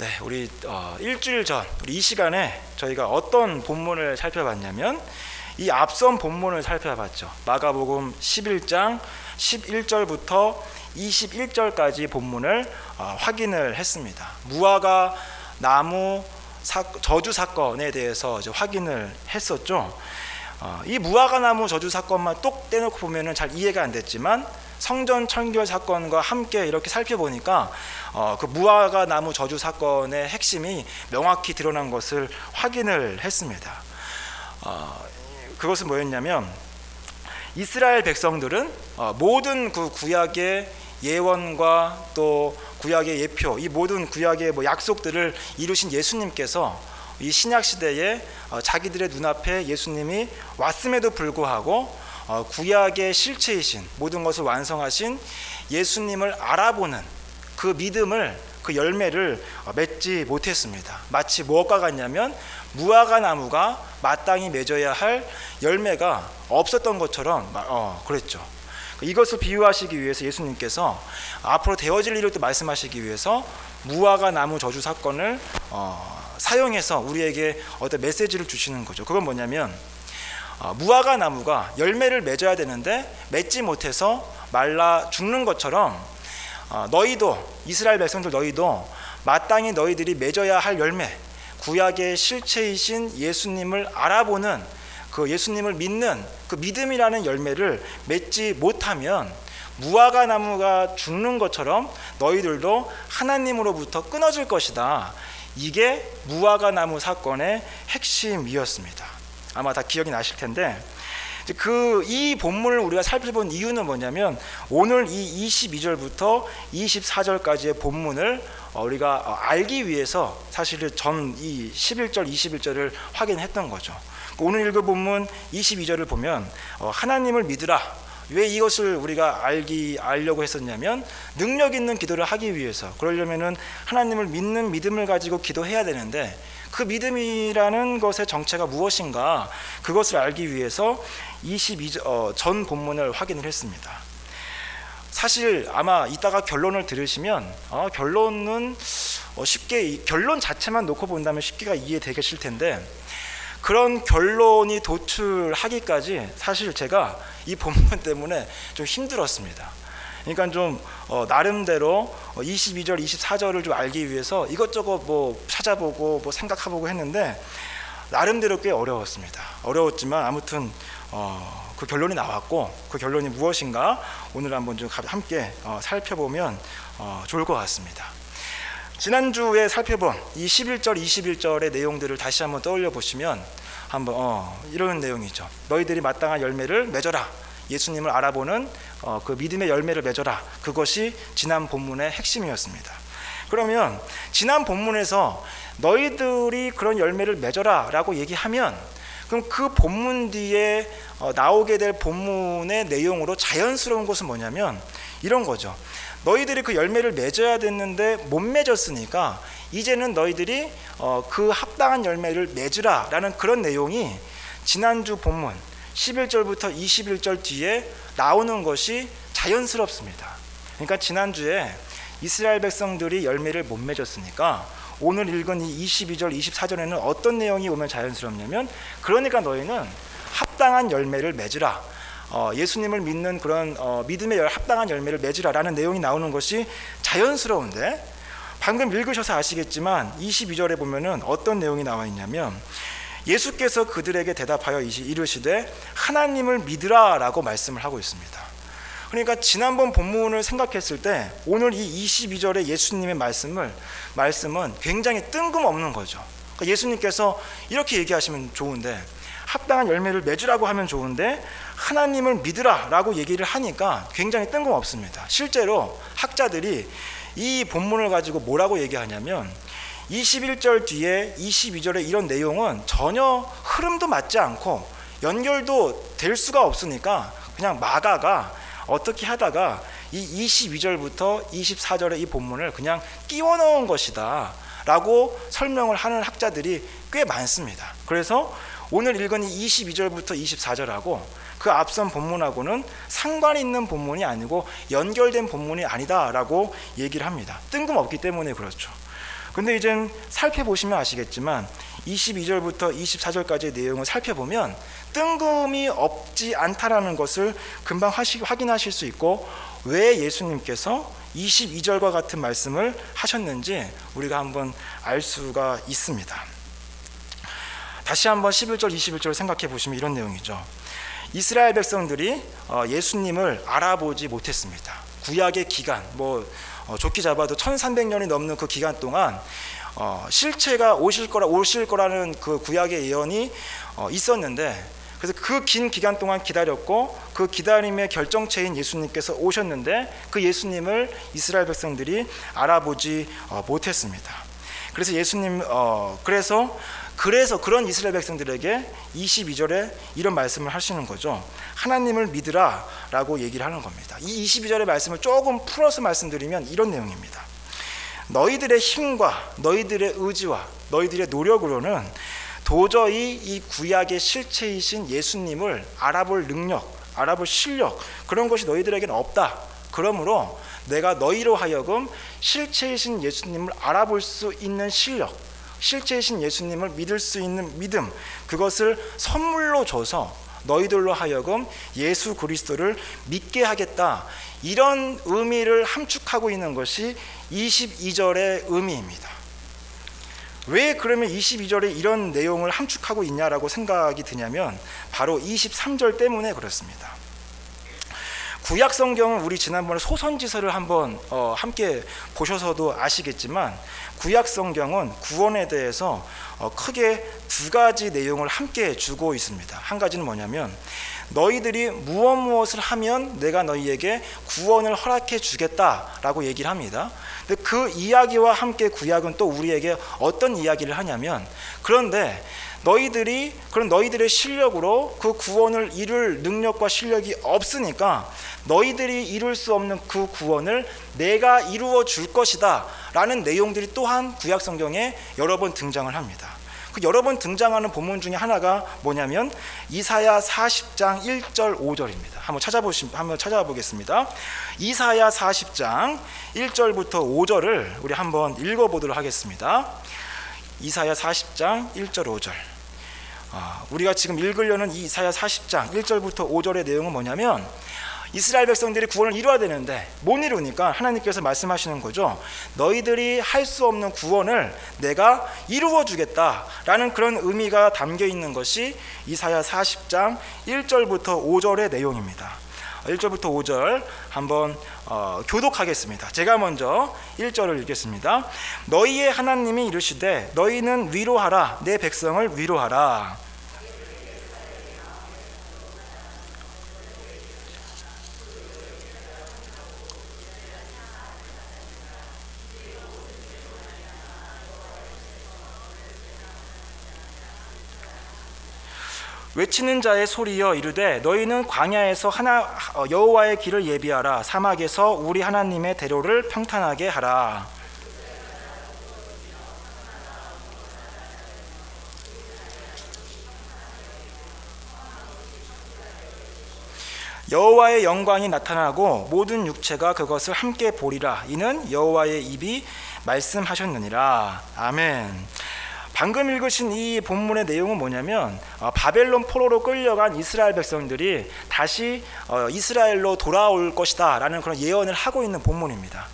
네, 우리 일주일 전 우리 이 시간에 저희가 어떤 본문을 살펴봤냐면 이 앞선 본문을 살펴봤죠. 마가복음 11장 11절부터 21절까지 본문을 확인을 했습니다. 무화과 나무 저주 사건에 대해서 이제 확인을 했었죠. 이 무화과 나무 저주 사건만 똑 떼놓고 보면은 잘 이해가 안 됐지만 성전 청결 사건과 함께 이렇게 살펴보니까 그 무화과 나무 저주 사건의 핵심이 명확히 드러난 것을 확인을 했습니다. 그것은 뭐였냐면 이스라엘 백성들은 모든 그 구약의 예언과 또 구약의 예표, 이 모든 구약의 약속들을 이루신 예수님께서 이 신약 시대에 자기들의 눈앞에 예수님이 왔음에도 불구하고 구약의 실체이신 모든 것을 완성하신 예수님을 알아보는 그 믿음을, 그 열매를 맺지 못했습니다. 마치 무엇과 같냐면 무화과 나무가 마땅히 맺어야 할 열매가 없었던 것처럼 그랬죠. 이것을 비유하시기 위해서 예수님께서 앞으로 되어질 일을 또 말씀하시기 위해서 무화과 나무 저주 사건을 사용해서 우리에게 어떤 메시지를 주시는 거죠. 그건 뭐냐면 무화과 나무가 열매를 맺어야 되는데 맺지 못해서 말라 죽는 것처럼 너희도, 이스라엘 백성들 너희도 마땅히 너희들이 맺어야 할 열매, 구약의 실체이신 예수님을 알아보는 그 예수님을 믿는 그 믿음이라는 열매를 맺지 못하면 무화과 나무가 죽는 것처럼 너희들도 하나님으로부터 끊어질 것이다. 이게 무화과 나무 사건의 핵심이었습니다. 아마 다 기억이 나실 텐데 이 본문을 우리가 살펴본 이유는 뭐냐면 오늘 이 22절부터 24절까지의 본문을 우리가 알기 위해서 사실 이 11절, 21절을 확인했던 거죠. 오늘 읽은 본문 22절을 보면 하나님을 믿으라. 왜 이것을 우리가 알려고 했었냐면 능력 있는 기도를 하기 위해서, 그러려면은 하나님을 믿는 믿음을 가지고 기도해야 되는데 그 믿음이라는 것의 정체가 무엇인가, 그것을 알기 위해서 22절 전 본문을 확인을 했습니다. 사실 아마 이따가 결론을 들으시면 결론은 결론 자체만 놓고 본다면 쉽게가 이해되실 텐데 그런 결론이 도출하기까지 사실 제가 이 본문 때문에 좀 힘들었습니다. 그러니까 좀 나름대로 22절, 24절을 좀 알기 위해서 이것저것 찾아보고 생각해보고 했는데 나름대로 꽤 어려웠습니다. 어려웠지만 아무튼 그 결론이 나왔고 그 결론이 무엇인가 오늘 한번 좀 함께 살펴보면 좋을 것 같습니다. 지난주에 살펴본 이 11절, 21절의 내용들을 다시 한번 떠올려 보시면 한번 이런 내용이죠. 너희들이 마땅한 열매를 맺어라. 예수님을 알아보는 그 믿음의 열매를 맺어라. 그것이 지난 본문의 핵심이었습니다. 그러면 지난 본문에서 너희들이 그런 열매를 맺어라 라고 얘기하면 그럼 그 본문 뒤에 나오게 될 본문의 내용으로 자연스러운 것은 뭐냐면 이런 거죠. 너희들이 그 열매를 맺어야 됐는데 못 맺었으니까 이제는 너희들이 그 합당한 열매를 맺으라 라는 그런 내용이 지난주 본문 11절부터 21절 뒤에 나오는 것이 자연스럽습니다. 그러니까 지난주에 이스라엘 백성들이 열매를 못 맺었으니까 오늘 읽은 이 22절, 24절에는 어떤 내용이 오면 자연스럽냐면 그러니까 너희는 합당한 열매를 맺으라. 예수님을 믿는 그런 믿음의 합당한 열매를 맺으라라는 내용이 나오는 것이 자연스러운데 방금 읽으셔서 아시겠지만 22절에 보면은 어떤 내용이 나와 있냐면 예수께서 그들에게 대답하여 이르시되 하나님을 믿으라라고 말씀을 하고 있습니다. 그러니까 지난번 본문을 생각했을 때 오늘 이 22절의 예수님의 말씀은 굉장히 뜬금없는 거죠. 그러니까 예수님께서 이렇게 얘기하시면 좋은데 합당한 열매를 맺으라고 하면 좋은데 하나님을 믿으라라고 얘기를 하니까 굉장히 뜬금없습니다. 실제로 학자들이 이 본문을 가지고 뭐라고 얘기하냐면 21절 뒤에 22절의 이런 내용은 전혀 흐름도 맞지 않고 연결도 될 수가 없으니까 그냥 마가가 어떻게 하다가 이 22절부터 24절의 이 본문을 그냥 끼워 넣은 것이다 라고 설명을 하는 학자들이 꽤 많습니다. 그래서 오늘 읽은 이 22절부터 24절하고 그 앞선 본문하고는 상관이 있는 본문이 아니고 연결된 본문이 아니다라고 얘기를 합니다. 뜬금없기 때문에 그렇죠. 근데 이젠 살펴보시면 아시겠지만 22절부터 24절까지의 내용을 살펴보면 뜬금이 없지 않다라는 것을 금방 확인하실 수 있고, 왜 예수님께서 22절과 같은 말씀을 하셨는지 우리가 한번 알 수가 있습니다. 다시 한번 11절 21절을 생각해 보시면 이런 내용이죠. 이스라엘 백성들이 예수님을 알아보지 못했습니다. 구약의 기간, 좋게 잡아도 1300년이 넘는 그 기간 동안 실체가 오실 거라는 그 구약의 예언이 있었는데, 그래서 그 긴 기간 동안 기다렸고, 그 기다림의 결정체인 예수님께서 오셨는데 그 예수님을 이스라엘 백성들이 알아보지 못했습니다. 그래서 그래서 그런 이스라엘 백성들에게 22절에 이런 말씀을 하시는 거죠. 하나님을 믿으라 라고 얘기를 하는 겁니다. 이 22절의 말씀을 조금 풀어서 말씀드리면 이런 내용입니다. 너희들의 힘과 너희들의 의지와 너희들의 노력으로는 도저히 이 구약의 실체이신 예수님을 알아볼 능력, 알아볼 실력, 그런 것이 너희들에게는 없다. 그러므로 내가 너희로 하여금 실체이신 예수님을 알아볼 수 있는 실력, 실체이신 예수님을 믿을 수 있는 믿음, 그것을 선물로 줘서 너희들로 하여금 예수 그리스도를 믿게 하겠다. 이런 의미를 함축하고 있는 것이 22절의 의미입니다. 왜 그러면 22절에 이런 내용을 함축하고 있냐라고 생각이 드냐면 바로 23절 때문에 그렇습니다. 구약 성경은 우리 지난번에 소선지서를 한번 함께 보셔서도 아시겠지만, 구약 성경은 구원에 대해서 크게 두 가지 내용을 함께 주고 있습니다. 한 가지는 뭐냐면 너희들이 무엇을 하면 내가 너희에게 구원을 허락해 주겠다라고 얘기를 합니다. 근데 그 이야기와 함께 구약은 또 우리에게 어떤 이야기를 하냐면, 그런데 너희들의 실력으로 그 구원을 이룰 능력과 실력이 없으니까 너희들이 이룰 수 없는 그 구원을 내가 이루어 줄 것이다 라는 내용들이 또한 구약 성경에 여러 번 등장을 합니다. 그 여러 번 등장하는 본문 중에 하나가 뭐냐면 이사야 40장 1절 5절입니다. 한번 찾아보겠습니다. 이사야 40장 1절부터 5절을 우리 한번 읽어보도록 하겠습니다. 이사야 40장 1절 5절. 우리가 지금 읽으려는 이 이사야 40장 1절부터 5절의 내용은 뭐냐면, 이스라엘 백성들이 구원을 이루어야 되는데 못 이루니까 하나님께서 말씀하시는 거죠. 너희들이 할 수 없는 구원을 내가 이루어 주겠다라는 그런 의미가 담겨 있는 것이 이사야 40장 1절부터 5절의 내용입니다. 1절부터 5절 한번 교독하겠습니다. 제가 먼저 1절을 읽겠습니다. 너희의 하나님이 이르시되 너희는 위로하라, 내 백성을 위로하라. 외치는 자의 소리여 이르되 너희는 광야에서 여호와의 길을 예비하라, 사막에서 우리 하나님의 대로를 평탄하게 하라. 여호와의 영광이 나타나고 모든 육체가 그것을 함께 보리라. 이는 여호와의 입이 말씀하셨느니라. 아멘. 방금 읽으신 이 본문의 내용은 뭐냐면 바벨론 포로로 끌려간 이스라엘 백성들이 다시 이스라엘로 돌아올 것이다 라는 그런 예언을 하고 있는 본문입니다.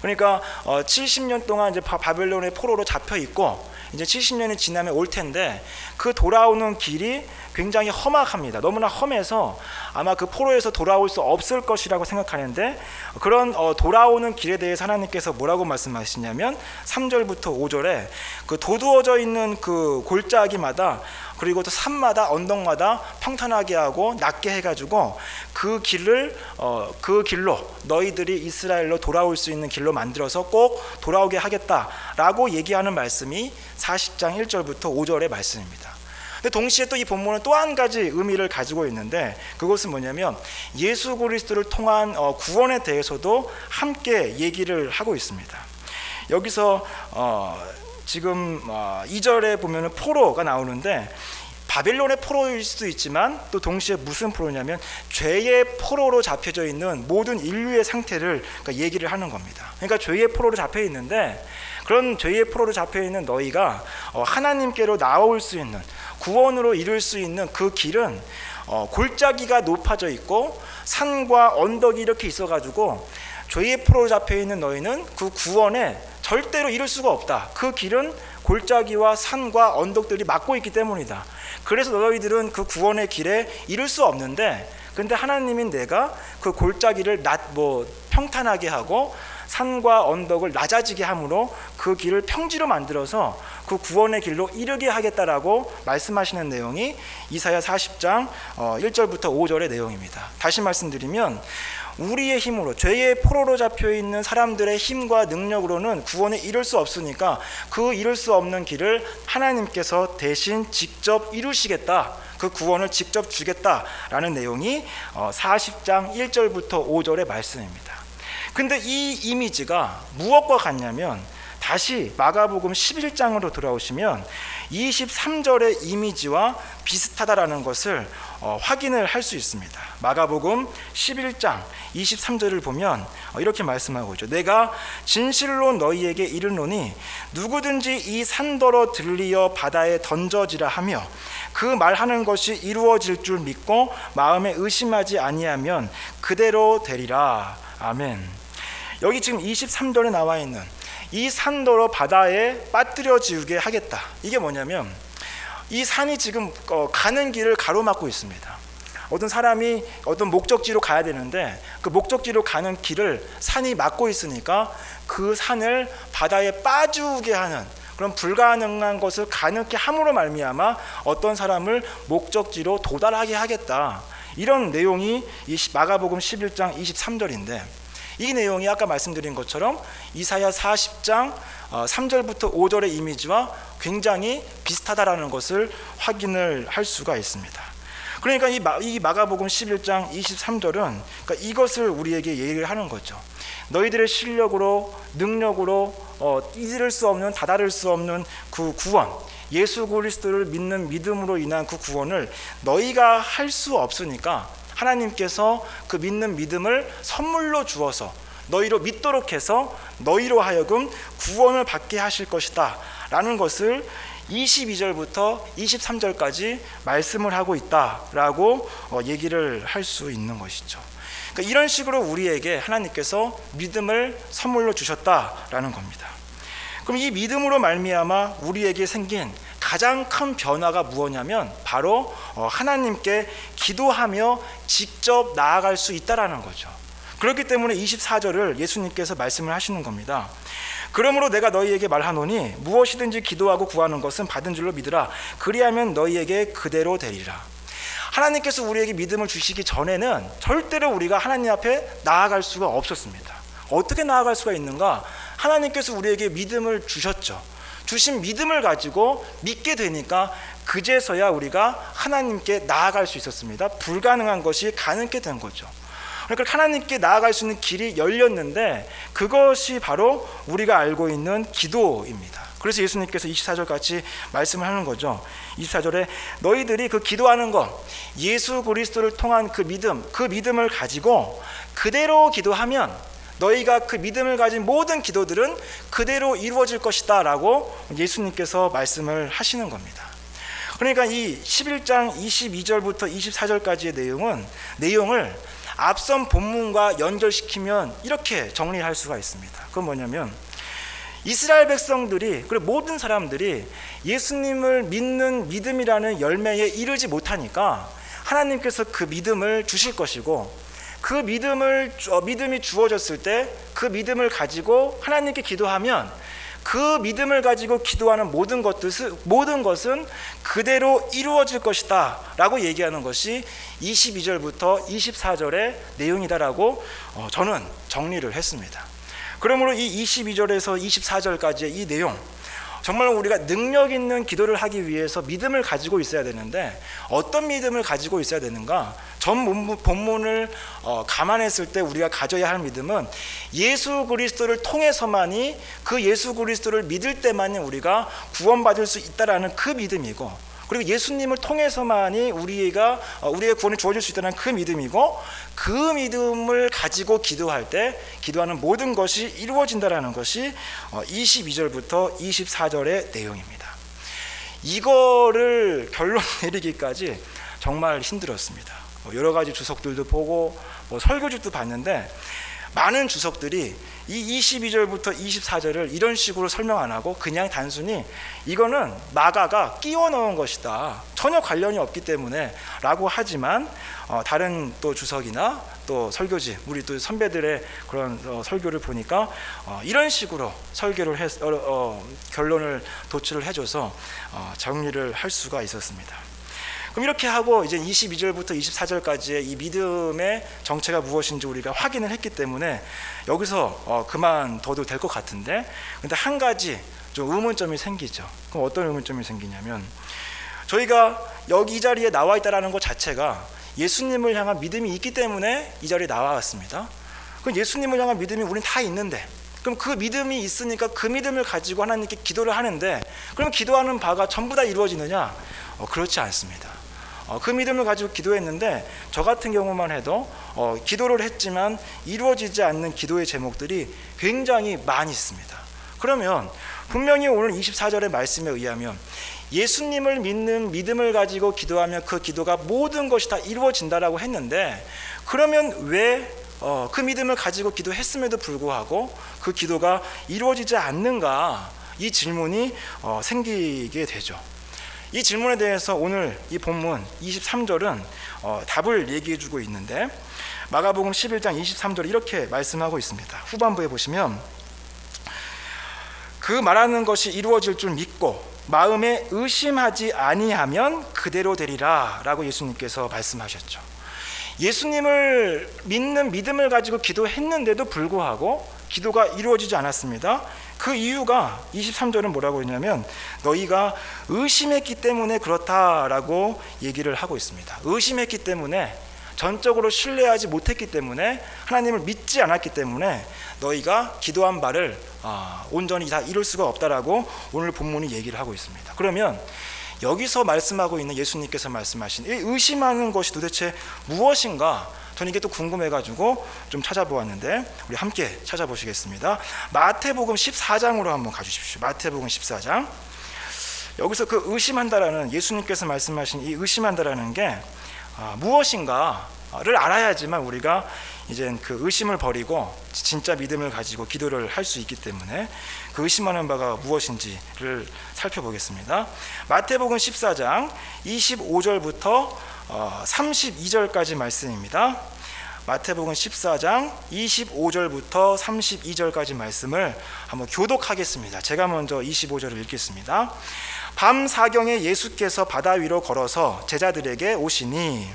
그러니까 70년 동안 이제 바벨론의 포로로 잡혀 있고 이제 70년이 지나면 올 텐데, 그 돌아오는 길이 굉장히 험악합니다. 너무나 험해서 아마 그 포로에서 돌아올 수 없을 것이라고 생각하는데, 그런 돌아오는 길에 대해서 하나님께서 뭐라고 말씀하시냐면 3절부터 5절에 그 도두어져 있는 그 골짜기마다, 그리고 또 산마다 언덕마다 평탄하게 하고 낮게 해가지고 그 길로 너희들이 이스라엘로 돌아올 수 있는 길로 만들어서 꼭 돌아오게 하겠다라고 얘기하는 말씀이 40장 1절부터 5절의 말씀입니다. 근데 동시에 또 이 본문은 또 한 가지 의미를 가지고 있는데, 그것은 뭐냐면 예수 그리스도를 통한 구원에 대해서도 함께 얘기를 하고 있습니다. 여기서 지금 2절에 보면은 포로가 나오는데, 바벨론의 포로일 수도 있지만 또 동시에 무슨 포로냐면 죄의 포로로 잡혀져 있는 모든 인류의 상태를 얘기를 하는 겁니다. 그러니까 죄의 포로로 잡혀 있는데, 그런 죄의 포로로 잡혀 있는 너희가 하나님께로 나올 수 있는, 구원으로 이룰 수 있는 그 길은 골짜기가 높아져 있고 산과 언덕이 이렇게 있어가지고 죄의 포로로 잡혀 있는 너희는 그 구원에 절대로 이룰 수가 없다. 그 길은 골짜기와 산과 언덕들이 막고 있기 때문이다. 그래서 너희들은 그 구원의 길에 이룰 수 없는데, 근데 하나님인 내가 그 골짜기를 평탄하게 하고 산과 언덕을 낮아지게 함으로 그 길을 평지로 만들어서 그 구원의 길로 이르게 하겠다라고 말씀하시는 내용이 이사야 40장 1절부터 5절의 내용입니다. 다시 말씀드리면 우리의 힘으로, 죄의 포로로 잡혀있는 사람들의 힘과 능력으로는 구원에 이룰 수 없으니까 그 이룰 수 없는 길을 하나님께서 대신 직접 이루시겠다, 그 구원을 직접 주겠다라는 내용이 40장 1절부터 5절의 말씀입니다. 근데 이 이미지가 무엇과 같냐면, 다시 마가복음 11장으로 돌아오시면 23절의 이미지와 비슷하다라는 것을 확인을 할 수 있습니다. 마가복음 11장 23절을 보면 이렇게 말씀하고 있죠. 내가 진실로 너희에게 이르노니 누구든지 이 산더러 들리어 바다에 던져지라 하며 그 말하는 것이 이루어질 줄 믿고 마음에 의심하지 아니하면 그대로 되리라. 아멘. 여기 지금 23절에 나와 있는 이 산더러 바다에 빠뜨려지게 하겠다. 이게 뭐냐면 이 산이 지금 가는 길을 가로막고 있습니다. 어떤 사람이 어떤 목적지로 가야 되는데 그 목적지로 가는 길을 산이 막고 있으니까 그 산을 바다에 빠지게 하는 그런 불가능한 것을 가능케 함으로 말미암아 어떤 사람을 목적지로 도달하게 하겠다. 이런 내용이 이 마가복음 11장 23절인데, 이 내용이 아까 말씀드린 것처럼 이사야 40장 3절부터 5절의 이미지와 굉장히 비슷하다라는 것을 확인을 할 수가 있습니다. 그러니까 이 마가복음 11장 23절은 그러니까 이것을 우리에게 얘기를 하는 거죠. 너희들의 실력으로, 능력으로 이룰 수 없는, 다다를 수 없는 그 구원, 예수 그리스도를 믿는 믿음으로 인한 그 구원을 너희가 할 수 없으니까 하나님께서 그 믿는 믿음을 선물로 주어서 너희로 믿도록 해서 너희로 하여금 구원을 받게 하실 것이다 라는 것을 22절부터 23절까지 말씀을 하고 있다라고 얘기를 할 수 있는 것이죠. 그러니까 이런 식으로 우리에게 하나님께서 믿음을 선물로 주셨다라는 겁니다. 그럼 이 믿음으로 말미암아 우리에게 생긴 가장 큰 변화가 무엇이냐면 바로 하나님께 기도하며 직접 나아갈 수 있다라는 거죠. 그렇기 때문에 24절을 예수님께서 말씀을 하시는 겁니다. 그러므로 내가 너희에게 말하노니 무엇이든지 기도하고 구하는 것은 받은 줄로 믿으라. 그리하면 너희에게 그대로 되리라. 하나님께서 우리에게 믿음을 주시기 전에는 절대로 우리가 하나님 앞에 나아갈 수가 없었습니다. 어떻게 나아갈 수가 있는가? 하나님께서 우리에게 믿음을 주셨죠. 주신 믿음을 가지고 믿게 되니까 그제서야 우리가 하나님께 나아갈 수 있었습니다. 불가능한 것이 가능케 된 거죠. 그러니까 하나님께 나아갈 수 있는 길이 열렸는데 그것이 바로 우리가 알고 있는 기도입니다. 그래서 예수님께서 24절 같이 말씀을 하는 거죠. 24절에 너희들이 그 기도하는 것, 예수 그리스도를 통한 그 믿음을 가지고 그대로 기도하면 너희가 그 믿음을 가진 모든 기도들은 그대로 이루어질 것이다 라고 예수님께서 말씀을 하시는 겁니다. 그러니까 이 11장 22절부터 24절까지의 내용을 앞선 본문과 연결시키면 이렇게 정리할 수가 있습니다. 그건 뭐냐면 이스라엘 백성들이, 그리고 모든 사람들이 예수님을 믿는 믿음이라는 열매에 이르지 못하니까 하나님께서 그 믿음을 주실 것이고, 그 믿음이 주어졌을 때 그 믿음을 가지고 하나님께 기도하면 그 믿음을 가지고 기도하는 모든 것은 그대로 이루어질 것이다 라고 얘기하는 것이 22절부터 24절의 내용이다라고 저는 정리를 했습니다. 그러므로 이 22절에서 24절까지의 이 내용, 정말 우리가 능력 있는 기도를 하기 위해서 믿음을 가지고 있어야 되는데 어떤 믿음을 가지고 있어야 되는가? 전 본문을 감안했을 때 우리가 가져야 할 믿음은 예수 그리스도를 통해서만이, 그 예수 그리스도를 믿을 때만이 우리가 구원받을 수 있다라는 그 믿음이고, 그리고 예수님을 통해서만이 우리의 구원이 주어질 수 있다는 그 믿음이고, 그 믿음을 가지고 기도할 때 기도하는 모든 것이 이루어진다라는 것이 22절부터 24절의 내용입니다. 이거를 결론 내리기까지 정말 힘들었습니다. 여러 가지 주석들도 보고 설교집도 봤는데, 많은 주석들이 이 22절부터 24절을 이런 식으로 설명 안 하고 그냥 단순히 이거는 마가가 끼워 넣은 것이다, 전혀 관련이 없기 때문에 라고 하지만, 다른 또 주석이나 또 설교지, 우리 또 선배들의 그런 설교를 보니까 이런 식으로 설교를 결론을 도출을 해줘서 정리를 할 수가 있었습니다. 그럼 이렇게 하고 이제 22절부터 24절까지의 이 믿음의 정체가 무엇인지 우리가 확인을 했기 때문에 여기서 그만둬도 될 것 같은데, 근데 한 가지 좀 의문점이 생기죠. 그럼 어떤 의문점이 생기냐면, 저희가 여기 이 자리에 나와 있다라는 것 자체가 예수님을 향한 믿음이 있기 때문에 이 자리에 나왔습니다. 그럼 예수님을 향한 믿음이 우린 다 있는데, 그럼 그 믿음이 있으니까 그 믿음을 가지고 하나님께 기도를 하는데, 그럼 기도하는 바가 전부 다 이루어지느냐? 그렇지 않습니다. 그 믿음을 가지고 기도했는데, 저 같은 경우만 해도 기도를 했지만 이루어지지 않는 기도의 제목들이 굉장히 많이 있습니다. 그러면 분명히 오늘 24절의 말씀에 의하면 예수님을 믿는 믿음을 가지고 기도하면 그 기도가 모든 것이 다 이루어진다라고 했는데, 그러면 왜 그 믿음을 가지고 기도했음에도 불구하고 그 기도가 이루어지지 않는가, 이 질문이 생기게 되죠. 이 질문에 대해서 오늘 이 본문 23절은 답을 얘기해 주고 있는데, 마가복음 11장 23절 이렇게 말씀하고 있습니다. 후반부에 보시면, 그 말하는 것이 이루어질 줄 믿고 마음에 의심하지 아니하면 그대로 되리라 라고 예수님께서 말씀하셨죠. 예수님을 믿는 믿음을 가지고 기도했는데도 불구하고 기도가 이루어지지 않았습니다. 그 이유가 23절은 뭐라고 했냐면, 너희가 의심했기 때문에 그렇다라고 얘기를 하고 있습니다. 의심했기 때문에, 전적으로 신뢰하지 못했기 때문에, 하나님을 믿지 않았기 때문에 너희가 기도한 바를 온전히 다 이룰 수가 없다라고 오늘 본문이 얘기를 하고 있습니다. 그러면 여기서 말씀하고 있는 예수님께서 말씀하신 이 의심하는 것이 도대체 무엇인가, 저는 이게 또 궁금해가지고 좀 찾아보았는데, 우리 함께 찾아보시겠습니다. 마태복음 14장으로 한번 가주십시오. 마태복음 14장. 여기서 그 의심한다라는, 예수님께서 말씀하신 이 의심한다라는 게 무엇인가를 알아야지만 우리가 이제 그 의심을 버리고 진짜 믿음을 가지고 기도를 할 수 있기 때문에 그 의심하는 바가 무엇인지를 살펴보겠습니다. 마태복음 14장 25절부터 32절까지 말씀입니다. 마태복음 14장 25절부터 32절까지 말씀을 한번 교독하겠습니다. 제가 먼저 25절을 읽겠습니다. 밤 사경에 예수께서 바다 위로 걸어서 제자들에게 오시니,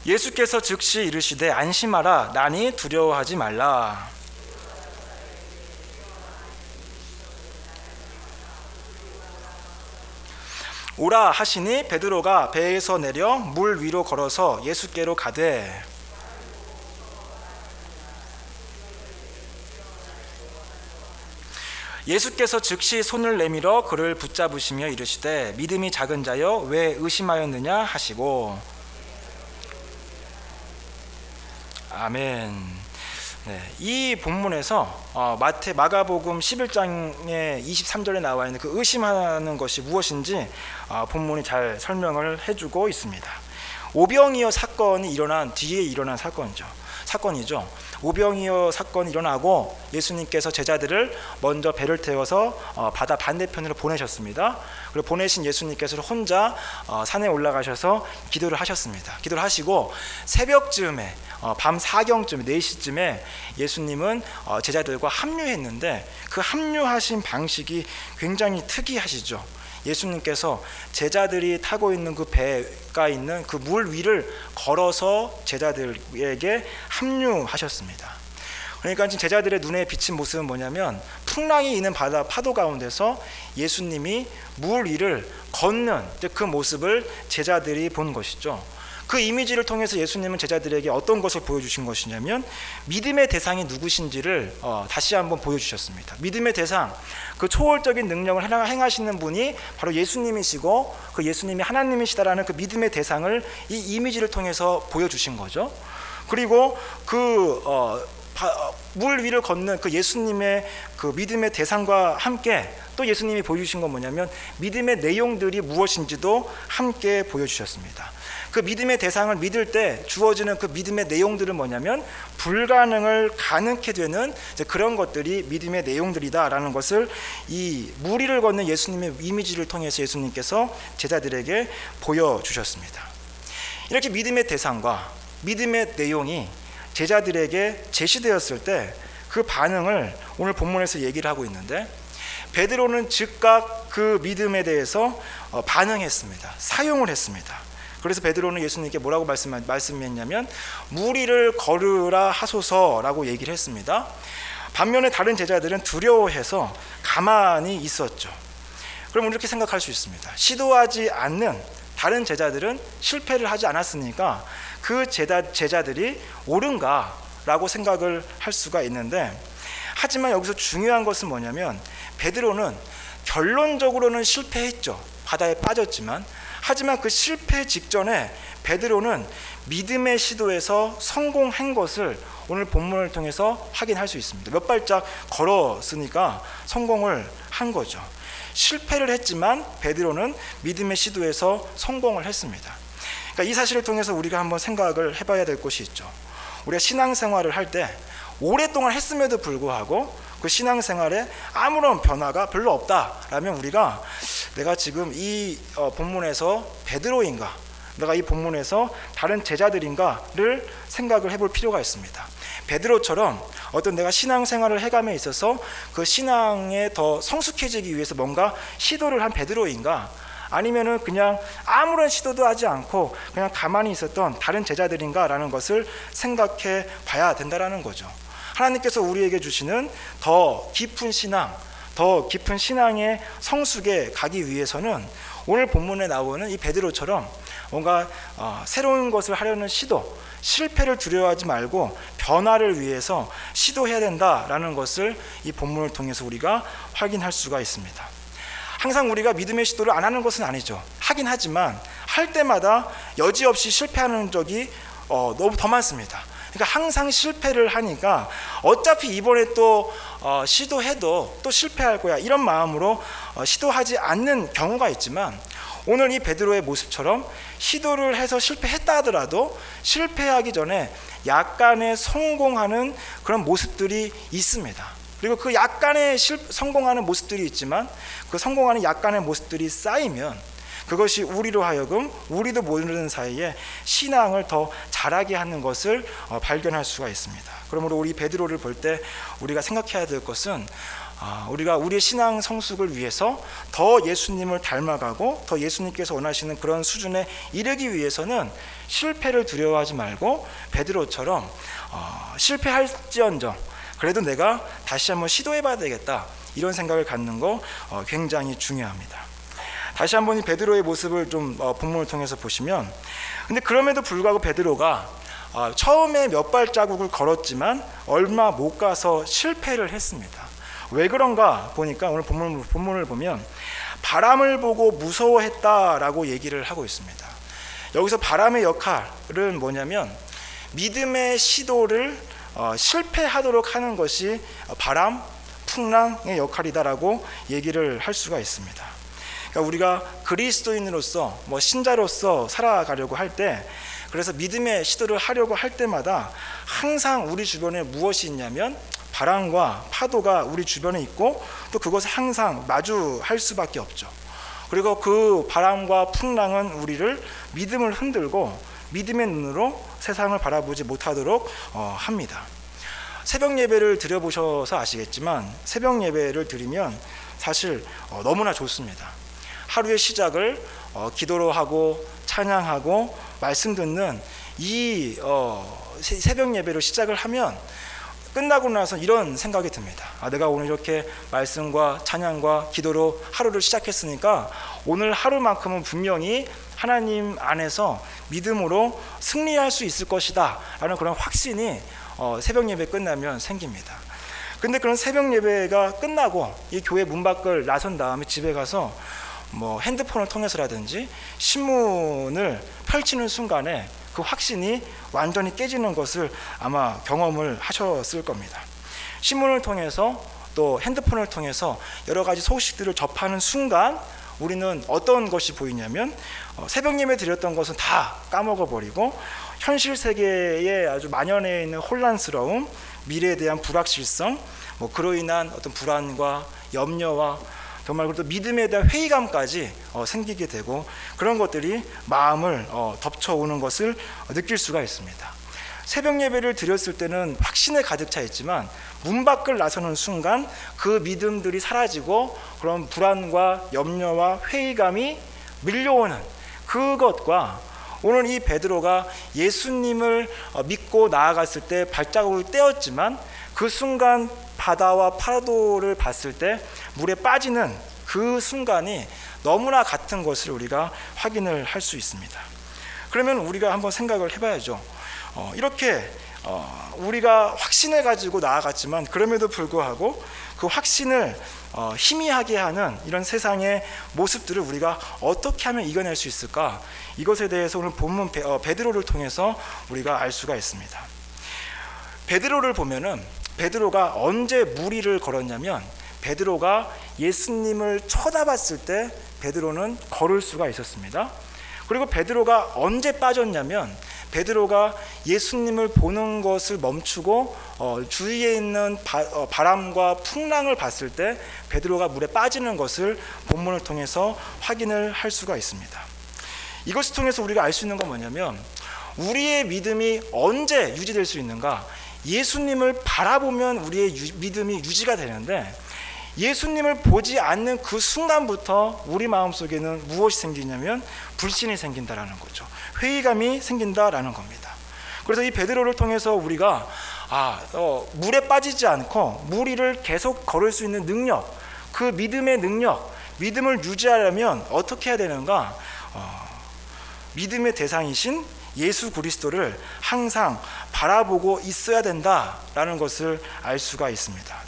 예수께서 즉시 이르시되 안심하라, 나니 두려워하지 말라. 오라 하시니 베드로가 배에서 내려 물 위로 걸어서 예수께로 가되, 예수께서 즉시 손을 내밀어 그를 붙잡으시며 이르시되 믿음이 작은 자여 왜 의심하였느냐 하시고. 아멘. 네, 이 본문에서 마가복음 11장의 23절에 나와 있는 그 의심하는 것이 무엇인지 본문이 잘 설명을 해주고 있습니다. 오병이어 사건이 일어난 뒤에 일어난 사건이죠. 오병이어 사건이 일어나고 예수님께서 제자들을 먼저 배를 태워서 바다 반대편으로 보내셨습니다. 그리고 보내신 예수님께서 혼자 산에 올라가셔서 기도를 하셨습니다. 기도를 하시고 새벽쯤에 밤 4경쯤 4시쯤에 예수님은 제자들과 합류했는데, 그 합류하신 방식이 굉장히 특이하시죠. 예수님께서 제자들이 타고 있는 그 배가 있는 그 물 위를 걸어서 제자들에게 합류하셨습니다. 그러니까 지금 제자들의 눈에 비친 모습은 뭐냐면, 풍랑이 있는 바다 파도 가운데서 예수님이 물 위를 걷는 그 모습을 제자들이 본 것이죠. 그 이미지를 통해서 예수님은 제자들에게 어떤 것을 보여주신 것이냐면 믿음의 대상이 누구신지를 다시 한번 보여주셨습니다. 믿음의 대상, 그 초월적인 능력을 행하시는 분이 바로 예수님이시고 그 예수님이 하나님이시다라는 그 믿음의 대상을 이 이미지를 통해서 보여주신 거죠. 그리고 물 위를 걷는 그 예수님의 그 믿음의 대상과 함께 또 예수님이 보여주신 건 뭐냐면 믿음의 내용들이 무엇인지도 함께 보여주셨습니다. 그 믿음의 대상을 믿을 때 주어지는 그 믿음의 내용들은 뭐냐면 불가능을 가능케 되는 그런 것들이 믿음의 내용들이다라는 것을 이 물 위를 걷는 예수님의 이미지를 통해서 예수님께서 제자들에게 보여주셨습니다. 이렇게 믿음의 대상과 믿음의 내용이 제자들에게 제시되었을 때 그 반응을 오늘 본문에서 얘기를 하고 있는데, 베드로는 즉각 그 믿음에 대해서 반응했습니다. 사용을 했습니다. 그래서 베드로는 예수님께 뭐라고 말씀했냐면 물 위를 걸으라 하소서라고 얘기를 했습니다. 반면에 다른 제자들은 두려워해서 가만히 있었죠. 그럼 이렇게 생각할 수 있습니다. 시도하지 않는 다른 제자들은 실패를 하지 않았으니까 그 제자들이 옳은가라고 생각을 할 수가 있는데, 하지만 여기서 중요한 것은 뭐냐면 베드로는 결론적으로는 실패했죠. 바다에 빠졌지만, 하지만 그 실패 직전에 베드로는 믿음의 시도에서 성공한 것을 오늘 본문을 통해서 확인할 수 있습니다. 몇 발짝 걸었으니까 성공을 한 거죠. 실패를 했지만 베드로는 믿음의 시도에서 성공을 했습니다. 그러니까 이 사실을 통해서 우리가 한번 생각을 해봐야 될 것이 있죠. 우리가 신앙생활을 할 때 오랫동안 했음에도 불구하고 그 신앙생활에 아무런 변화가 별로 없다라면 우리가 내가 지금 이 본문에서 베드로인가, 내가 이 본문에서 다른 제자들인가를 생각을 해볼 필요가 있습니다. 베드로처럼 어떤 내가 신앙생활을 해감에 있어서 그 신앙에 더 성숙해지기 위해서 뭔가 시도를 한 베드로인가, 아니면은 그냥 아무런 시도도 하지 않고 그냥 가만히 있었던 다른 제자들인가라는 것을 생각해 봐야 된다라는 거죠. 하나님께서 우리에게 주시는 더 깊은 신앙, 더 깊은 신앙의 성숙에 가기 위해서는 오늘 본문에 나오는 이 베드로처럼 뭔가 새로운 것을 하려는 시도, 실패를 두려워하지 말고 변화를 위해서 시도해야 된다라는 것을 이 본문을 통해서 우리가 확인할 수가 있습니다. 항상 우리가 믿음의 시도를 안 하는 것은 아니죠. 하긴 하지만 할 때마다 여지없이 실패하는 적이 너무 더 많습니다. 그러니까 항상 실패를 하니까 어차피 이번에 또 시도해도 또 실패할 거야, 이런 마음으로 시도하지 않는 경우가 있지만, 오늘 이 베드로의 모습처럼 시도를 해서 실패했다 하더라도 실패하기 전에 약간의 성공하는 그런 모습들이 있습니다. 그리고 그 약간의 성공하는 모습들이 있지만 그 성공하는 약간의 모습들이 쌓이면 그것이 우리로 하여금 우리도 모르는 사이에 신앙을 더 자라게 하는 것을 발견할 수가 있습니다. 그러므로 우리 베드로를 볼 때 우리가 생각해야 될 것은 우리가 우리의 신앙 성숙을 위해서 더 예수님을 닮아가고 더 예수님께서 원하시는 그런 수준에 이르기 위해서는 실패를 두려워하지 말고 베드로처럼 실패할지언정 그래도 내가 다시 한번 시도해봐야 되겠다, 이런 생각을 갖는 거 굉장히 중요합니다. 다시 한번 이 베드로의 모습을 좀 본문을 통해서 보시면, 근데 그럼에도 불구하고 베드로가 처음에 몇 발자국을 걸었지만 얼마 못 가서 실패를 했습니다. 왜 그런가 보니까 오늘 본문을 보면 바람을 보고 무서워했다라고 얘기를 하고 있습니다. 여기서 바람의 역할은 뭐냐면 믿음의 시도를 실패하도록 하는 것이 바람, 풍랑의 역할이다라고 얘기를 할 수가 있습니다. 그러니까 우리가 그리스도인으로서 신자로서 살아가려고 할 때, 그래서 믿음의 시도를 하려고 할 때마다 항상 우리 주변에 무엇이 있냐면 바람과 파도가 우리 주변에 있고 또 그것을 항상 마주할 수밖에 없죠. 그리고 그 바람과 풍랑은 우리를 믿음을 흔들고 믿음의 눈으로 세상을 바라보지 못하도록 합니다. 새벽 예배를 드려보셔서 아시겠지만 새벽 예배를 드리면 사실 너무나 좋습니다. 하루의 시작을 기도로 하고 찬양하고 말씀 듣는 이 새벽 예배로 시작을 하면 끝나고 나서 이런 생각이 듭니다. 내가 오늘 이렇게 말씀과 찬양과 기도로 하루를 시작했으니까 오늘 하루만큼은 분명히 하나님 안에서 믿음으로 승리할 수 있을 것이다 라는 그런 확신이 새벽 예배 끝나면 생깁니다. 근데 그런 새벽 예배가 끝나고 이 교회 문 밖을 나선 다음에 집에 가서 핸드폰을 통해서라든지 신문을 펼치는 순간에 그 확신이 완전히 깨지는 것을 아마 경험을 하셨을 겁니다. 신문을 통해서 또 핸드폰을 통해서 여러 가지 소식들을 접하는 순간 우리는 어떤 것이 보이냐면 새벽 예배 드렸던 것은 다 까먹어버리고 현실 세계에 아주 만연해 있는 혼란스러움, 미래에 대한 불확실성, 그로 인한 어떤 불안과 염려와 정말 또 믿음에 대한 회의감까지 생기게 되고 그런 것들이 마음을 덮쳐오는 것을 느낄 수가 있습니다. 새벽 예배를 드렸을 때는 확신에 가득 차 있지만 문 밖을 나서는 순간 그 믿음들이 사라지고 그런 불안과 염려와 회의감이 밀려오는 그것과 오늘 이 베드로가 예수님을 믿고 나아갔을 때 발자국을 떼었지만 그 순간 바다와 파도를 봤을 때 물에 빠지는 그 순간이 너무나 같은 것을 우리가 확인을 할 수 있습니다. 그러면 우리가 한번 생각을 해봐야죠. 이렇게 우리가 확신을 가지고 나아갔지만 그럼에도 불구하고 그 확신을 희미하게 하는 이런 세상의 모습들을 우리가 어떻게 하면 이겨낼 수 있을까? 이것에 대해서 오늘 본문 베드로를 통해서 우리가 알 수가 있습니다. 베드로를 보면은 베드로가 언제 무리를 걸었냐면 베드로가 예수님을 쳐다봤을 때 베드로는 걸을 수가 있었습니다. 그리고 베드로가 언제 빠졌냐면 베드로가 예수님을 보는 것을 멈추고 주위에 있는 바람과 풍랑을 봤을 때 베드로가 물에 빠지는 것을 본문을 통해서 확인을 할 수가 있습니다. 이것을 통해서 우리가 알 수 있는 건 뭐냐면 우리의 믿음이 언제 유지될 수 있는가? 예수님을 바라보면 우리의 믿음이 유지가 되는데 예수님을 보지 않는 그 순간부터 우리 마음속에는 무엇이 생기냐면 불신이 생긴다라는 거죠. 회의감이 생긴다라는 겁니다. 그래서 이 베드로를 통해서 우리가 물에 빠지지 않고 물 위를 계속 걸을 수 있는 능력, 그 믿음의 능력, 믿음을 유지하려면 어떻게 해야 되는가? 믿음의 대상이신 예수 그리스도를 항상 바라보고 있어야 된다라는 것을 알 수가 있습니다.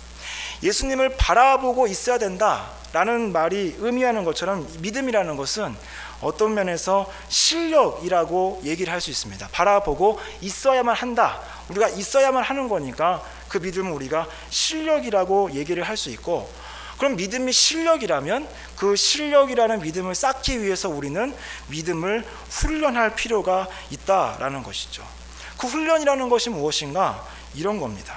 예수님을 바라보고 있어야 된다라는 말이 의미하는 것처럼 믿음이라는 것은 어떤 면에서 실력이라고 얘기를 할 수 있습니다. 바라보고 있어야만 한다. 우리가 있어야만 하는 거니까 그 믿음은 우리가 실력이라고 얘기를 할 수 있고 그럼 믿음이 실력이라면 그 실력이라는 믿음을 쌓기 위해서 우리는 믿음을 훈련할 필요가 있다라는 것이죠. 그 훈련이라는 것이 무엇인가? 이런 겁니다.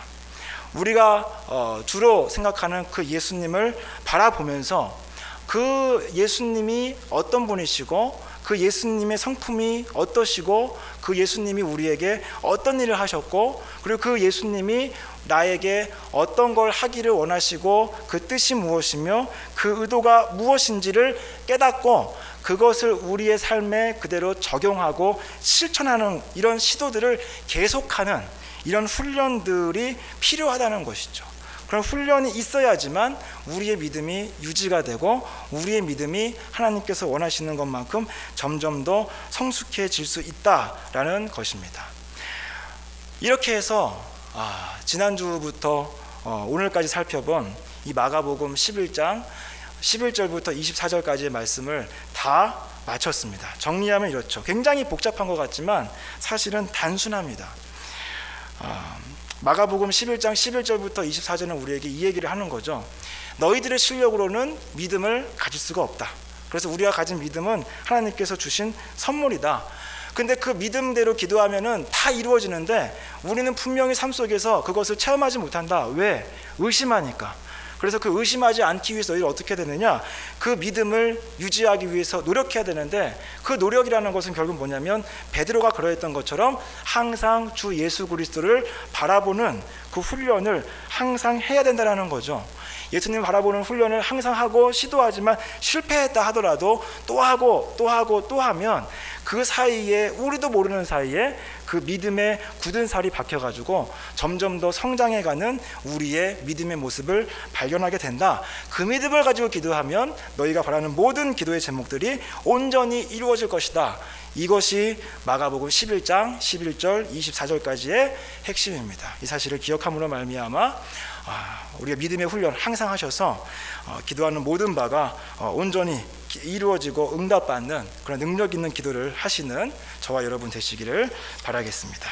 우리가 주로 생각하는 그 예수님을 바라보면서 그 예수님이 어떤 분이시고 그 예수님의 성품이 어떠시고 그 예수님이 우리에게 어떤 일을 하셨고 그리고 그 예수님이 나에게 어떤 걸 하기를 원하시고 그 뜻이 무엇이며 그 의도가 무엇인지를 깨닫고 그것을 우리의 삶에 그대로 적용하고 실천하는 이런 시도들을 계속하는 이런 훈련들이 필요하다는 것이죠. 그런 훈련이 있어야지만 우리의 믿음이 유지가 되고 우리의 믿음이 하나님께서 원하시는 것만큼 점점 더 성숙해질 수 있다라는 것입니다. 이렇게 해서 지난주부터 오늘까지 살펴본 이 마가복음 11장 11절부터 24절까지의 말씀을 다 마쳤습니다. 정리하면 이렇죠. 굉장히 복잡한 것 같지만 사실은 단순합니다. 마가복음 11장 11절부터 24절은 우리에게 이 얘기를 하는 거죠. 너희들의 실력으로는 믿음을 가질 수가 없다. 그래서 우리가 가진 믿음은 하나님께서 주신 선물이다. 근데 그 믿음대로 기도하면은 다 이루어지는데 우리는 분명히 삶 속에서 그것을 체험하지 못한다. 왜? 의심하니까. 그래서 그 의심하지 않기 위해서 너희를 어떻게 해야 되느냐? 그 믿음을 유지하기 위해서 노력해야 되는데 그 노력이라는 것은 결국 뭐냐면 베드로가 그러했던 것처럼 항상 주 예수 그리스도를 바라보는 그 훈련을 항상 해야 된다는 거죠. 예수님 바라보는 훈련을 항상 하고 시도하지만 실패했다 하더라도 또 하고 또 하고 또 하면 그 사이에 우리도 모르는 사이에 그 믿음의 굳은 살이 박혀가지고 점점 더 성장해가는 우리의 믿음의 모습을 발견하게 된다. 그 믿음을 가지고 기도하면 너희가 바라는 모든 기도의 제목들이 온전히 이루어질 것이다. 이것이 마가복음 11장 11절 24절까지의 핵심입니다. 이 사실을 기억함으로 말미암아 우리가 믿음의 훈련 항상 하셔서 기도하는 모든 바가 온전히 이루어지고 응답받는 그런 능력 있는 기도를 하시는 저와 여러분 되시기를 바라겠습니다.